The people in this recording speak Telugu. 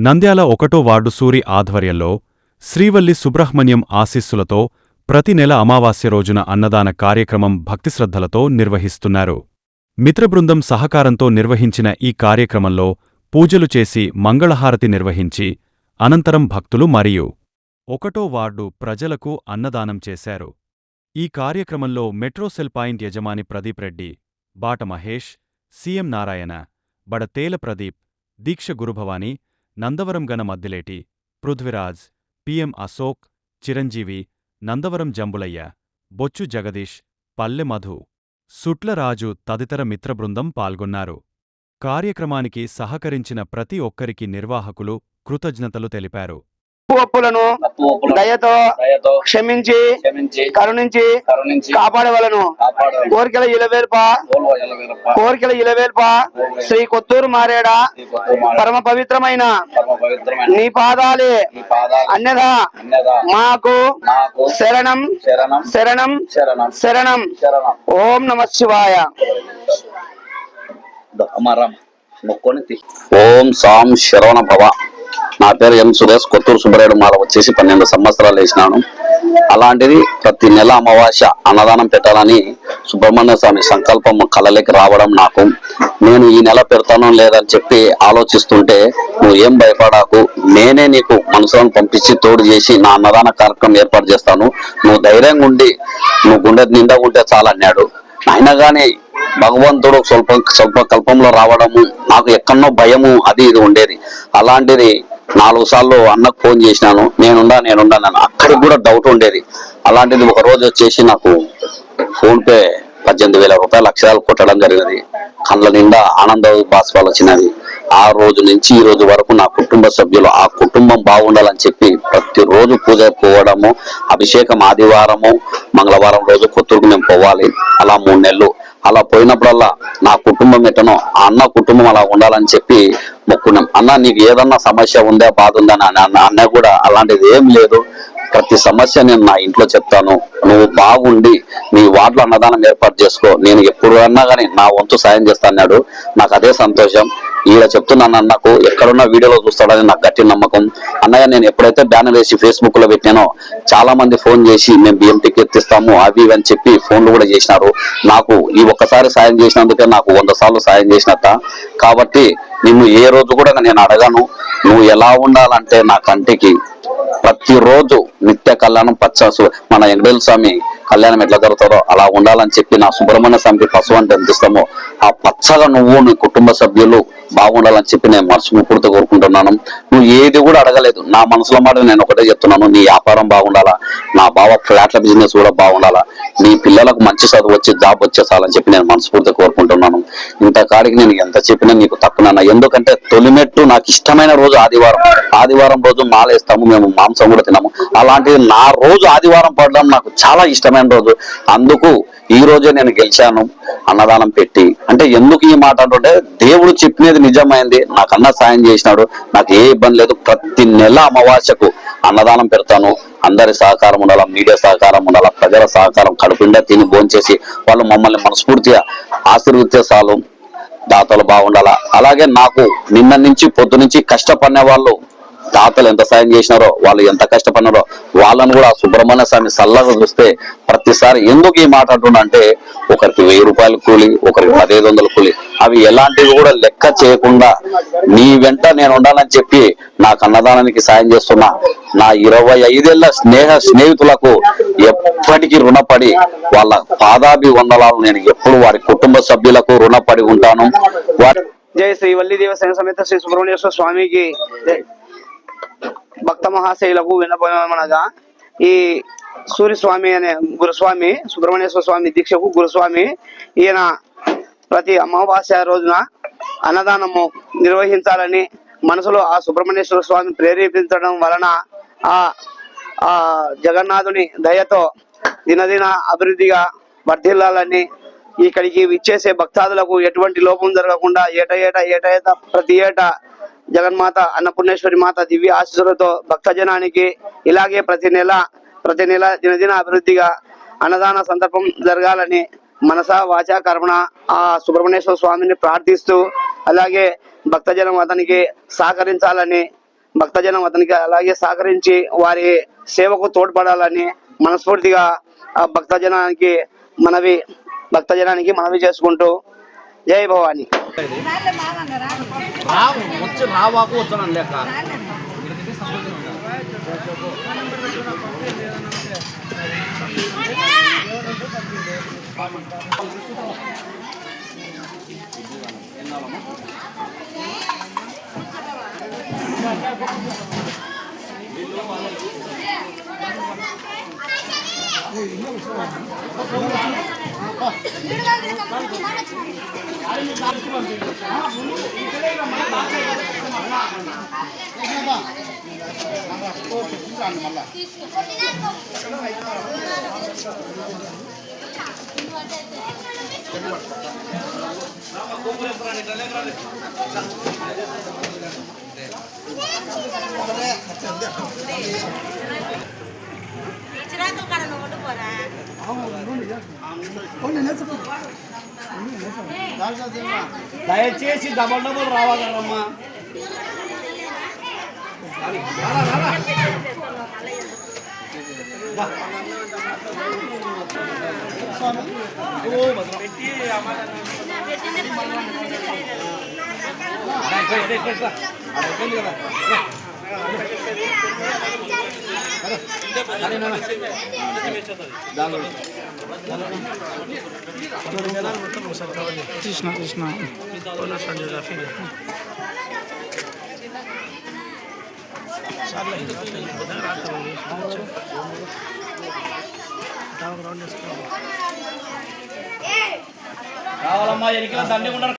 నంద్యాల 1వ వార్డు సూరి ఆధ్వర్యంలో శ్రీవల్లి సుబ్రహ్మణ్యం ఆశీస్సులతో ప్రతి నెల అమావాస్య రోజున అన్నదాన కార్యక్రమం భక్తిశ్రద్ధలతో నిర్వహిస్తున్నారు. మిత్రబృందం సహకారంతో నిర్వహించిన ఈ కార్యక్రమంలో పూజలు చేసి మంగళహారతి నిర్వహించి అనంతరం భక్తులు మరియు 1వ వార్డు ప్రజలకు అన్నదానం చేశారు. ఈ కార్యక్రమంలో మెట్రోసెల్ పాయింట్ యజమాని ప్రదీప్ రెడ్డి, బాట మహేష్, సీఎం నారాయణ, బడతేల ప్రదీప్, దీక్ష గురుభవాని, నందవరం గన మద్దిలేటి, పృథ్విరాజ్, పిఎం అశోక్, చిరంజీవి, నందవరం జంబులయ్య, బొచ్చు జగదీష్, పల్లె మధు, సుట్లరాజు తదితర మిత్రబృందం పాల్గొన్నారు. కార్యక్రమానికి సహకరించిన ప్రతి ఒక్కరికి నిర్వాహకులు కృతజ్ఞతలు తెలిపారు. ఒప్పులను దయతో క్షమించి కరుణించి కాపాడవలను. కోరికల ఇలవేల్ప శ్రీ కొత్తూరు మారేడ పరమ పవిత్రమైన నీ పాదాలే అన్యథా మాకు శరణం శరణం శరణం. ఓం నమః శివాయ. ఓం సాం శరవణ భవ. నా పేరు ఎం సురేష్. కొత్తూరు సుబ్బరాయుడు మాల వచ్చేసి 12 సంవత్సరాలు వేసినాను. అలాంటిది ప్రతి నెల అమావాస్య అన్నదానం పెట్టాలని సుబ్రహ్మణ్య స్వామి సంకల్పం కళలోకి రావడం, నేను ఈ నెల పెడతానో లేదని చెప్పి ఆలోచిస్తుంటే, నువ్వు ఏం భయపడాకు, నేనే నీకు మనసులను పంపించి తోడు చేసి నా అన్నదాన కార్యక్రమం ఏర్పాటు చేస్తాను, నువ్వు ధైర్యంగా ఉండి నువ్వు గుండె నిండా ఉంటే చాలు అన్నాడు. అయినా కానీ భగవంతుడు స్వల్ప కల్పంలో రావడము, నాకు ఎక్కడో భయము అది ఇది ఉండేది. అలాంటిది 4 సార్లు అన్నకు ఫోన్ చేసినాను, నేనుండా అక్కడికి కూడా డౌట్ ఉండేది. అలాంటిది ఒక రోజు వచ్చేసి నాకు ఫోన్ పే 18,000 రూపాయలు అక్షరాలు కొట్టడం జరిగినది. కళ్ళ నిండా ఆనంద బాష్పాలు వచ్చినది. ఆ రోజు నుంచి ఈ రోజు వరకు నా కుటుంబ సభ్యులు, ఆ కుటుంబం బాగుండాలని చెప్పి ప్రతిరోజు పూజ పోవడము, అభిషేకం ఆదివారము మంగళవారం రోజు కొత్తూరుకు మేము పోవాలి. అలా 3 నెలలు అలా పోయినప్పుడల్లా నా కుటుంబం ఎట్టనో ఆ అన్న కుటుంబం అలా ఉండాలని చెప్పి మొక్కున్నాం. అన్న నీకు ఏదన్నా సమస్య ఉందా, బాధ ఉందా అని అన్న కూడా అలాంటిది ఏం లేదు, ప్రతి సమస్య నేను నా ఇంట్లో చెప్తాను, నువ్వు బాగుండి నీ వార్డులో అన్నదానం ఏర్పాటు చేసుకో, నేను ఎప్పుడు అన్నా కానీ నా వంతు సాయం చేస్తా అన్నాడు. నాకు అదే సంతోషం. ఈడ చెప్తున్నాను అన్నకు, ఎక్కడున్న వీడియోలో చూస్తాడని నాకు గట్టి నమ్మకం. అన్నయ్య నేను ఎప్పుడైతే బ్యానర్ వేసి ఫేస్బుక్ లో పెట్టానో చాలా మంది ఫోన్ చేసి మేము బియ్యం టికెట్ ఇస్తాము అవి ఇవి అని చెప్పి ఫోన్లు కూడా చేసినారు. నాకు ఈ ఒక్కసారి సాయం చేసినందుకే నాకు 100 సార్లు సాయం చేసినట్ట. కాబట్టి నిన్ను ఏ రోజు కూడా నేను అడగను, నువ్వు ఎలా ఉండాలంటే నా కంటికి ప్రతిరోజు నిత్య కళ్యాణం పచ్చాసు మన వెంకటేశ్వర స్వామి కళ్యాణం ఎట్లా జరుగుతారో అలా ఉండాలని చెప్పి నా సుబ్రహ్మణ్య స్వామికి పశువు అంటే ఎంత ఇస్తామో ఆ పచ్చగా నువ్వు నీ కుటుంబ సభ్యులు బాగుండాలని చెప్పి నేను మనస్ఫూర్తిగా కోరుకుంటున్నాను. నువ్వు ఏది కూడా అడగలేదు, నా మనసులో మాట నేను ఒకటే చెప్తున్నాను, నీ వ్యాపారం బాగుండాలా, నా బావ ఫ్లాట్ల బిజినెస్ కూడా బాగుండాలా, నీ పిల్లలకు మంచి చదువు వచ్చి జాబ్ వచ్చేసాలని చెప్పి నేను మనస్ఫూర్తిగా కోరుకుంటున్నాను. ఇంత కాడికి నేను ఎంత చెప్పినా నీకు తక్కువ. ఎందుకంటే తొలిమెట్టు నాకు ఇష్టమైన రోజు ఆదివారం రోజు మాలేస్తాము, మేము మాంసం కూడా తినము. అలాంటిది నా రోజు ఆదివారం పడడం నాకు చాలా ఇష్టమైన రోజు. అందుకు ఈ రోజే నేను గెలిచాను అన్నదానం పెట్టి. అంటే ఎందుకు ఈ మాట అంటుంటే, దేవుడు చెప్పినది నిజమైంది, నాకు అన్న సాయం చేసినాడు, నాకు ఏ ఇబ్బంది లేదు. ప్రతి నెల అమావాస్యకు అన్నదానం పెడతాను. అందరి సహకారం ఉండాలా, మీడియా సహకారం ఉండాలా, ప్రజల సహకారం, కడుపుండా తిని భోంచేసి వాళ్ళు మమ్మల్ని మనస్ఫూర్తిగా ఆశీర్వదిస్తే చాలు, దాతలు బాగుండాలా. అలాగే నాకు నిన్న నుంచి పొద్దు నుంచి కష్టపడిన వాళ్ళు, దాతలు ఎంత సాయం చేసినారో, వాళ్ళు ఎంత కష్టపడినారో వాళ్ళను కూడా సుబ్రహ్మణ్య స్వామి సల్లగా చూస్తే ప్రతిసారి. ఎందుకు ఈ మాట అంటున్నా అంటే, ఒకరికి 1000 రూపాయలు కూలి, ఒకరికి 1500 కూలి, అవి ఎలాంటివి కూడా లెక్క చేయకుండా నీ వెంట నేను ఉండాలని చెప్పి నాకు అన్నదానానికి సాయం చేస్తున్నా నా 25 ఏళ్ల స్నేహితులకు ఎప్పటికీ రుణపడి వాళ్ళ పాదాభివందనాలు నేను ఎప్పుడు వారి కుటుంబ సభ్యులకు రుణపడి ఉంటాను. జై శ్రీ వల్లి దేవసేన సమేత శ్రీ సుబ్రహ్మణ్యేశ్వర స్వామికి భక్త మహాశైలకు విన్నపమనగా, ఈ సూర్యస్వామి అనే గురుస్వామి, సుబ్రహ్మణ్యేశ్వర స్వామి దీక్షకు గురుస్వామి, ఈయన ప్రతి అమావాస్య రోజున అన్నదానము నిర్వహించాలని మనసులో ఆ సుబ్రహ్మణ్యేశ్వర స్వామి ప్రేరేపించడం వలన ఆ జగన్నాథుని దయతో దినదిన అభివృద్ధిగా వర్ధిల్లాలని, ఇక్కడికి విచ్చేసే భక్తాదులకు ఎటువంటి లోపం జరగకుండా ఏటా ప్రతి ఏటా జగన్మాత అన్నపూర్ణేశ్వరి మాత దివ్య ఆశీస్సులతో భక్తజనానికి ఇలాగే ప్రతి నెల దినదిన అభివృద్ధిగా అన్నదాన సందర్భం జరగాలని మనస వాచా కర్మణ ఆ సుబ్రహ్మణ్యేశ్వర స్వామిని ప్రార్థిస్తూ, అలాగే భక్తజనం అతనికి సహకరించాలని భక్తజనం అతనికి అలాగే సహకరించి వారి సేవకు తోడ్పడాలని మనస్ఫూర్తిగా ఆ భక్తజనానికి మనవి చేసుకుంటూ జై భవాని. దయచేసి డబల్ రావాలమ్మా. కృష్ణ రావాలమ్మా ఎనికి దండి